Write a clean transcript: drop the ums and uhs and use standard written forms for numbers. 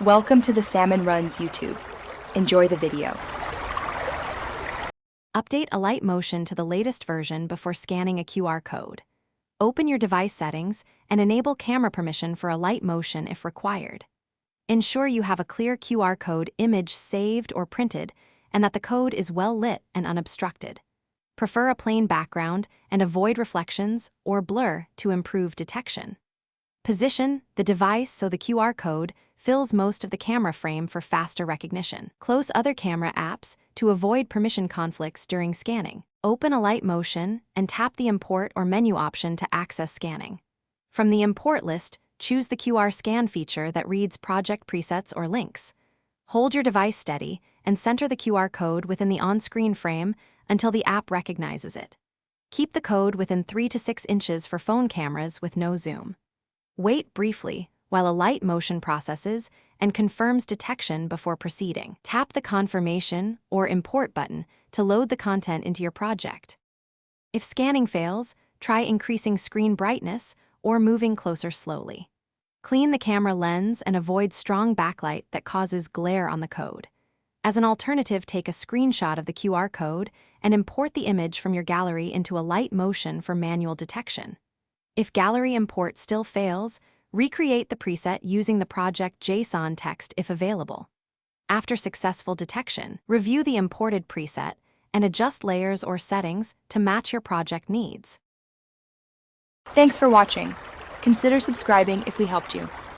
Welcome to the Salmon Runs YouTube. Enjoy the video. Update Alight Motion to the latest version before scanning a QR code. Open your device settings and enable camera permission for Alight Motion if required. Ensure you have a clear QR code image saved or printed and that the code is well lit and unobstructed. Prefer a plain background and avoid reflections or blur to improve detection. Position the device so the QR code fills most of the camera frame for faster recognition. Close other camera apps to avoid permission conflicts during scanning. Open Alight Motion and tap the Import or Menu option to access scanning. From the Import list, choose the QR scan feature that reads project presets or links. Hold your device steady and center the QR code within the on-screen frame until the app recognizes it. Keep the code within 3 to 6 inches for phone cameras with no zoom. Wait briefly while Alight Motion processes and confirms detection before proceeding. Tap the Confirmation or Import button to load the content into your project. If scanning fails, try increasing screen brightness or moving closer slowly. Clean the camera lens and avoid strong backlight that causes glare on the code. As an alternative, take a screenshot of the QR code and import the image from your gallery into Alight Motion for manual detection. If gallery import still fails, recreate the preset using the project JSON text if available. After successful detection, review the imported preset and adjust layers or settings to match your project needs. Thanks for watching. Consider subscribing if we helped you.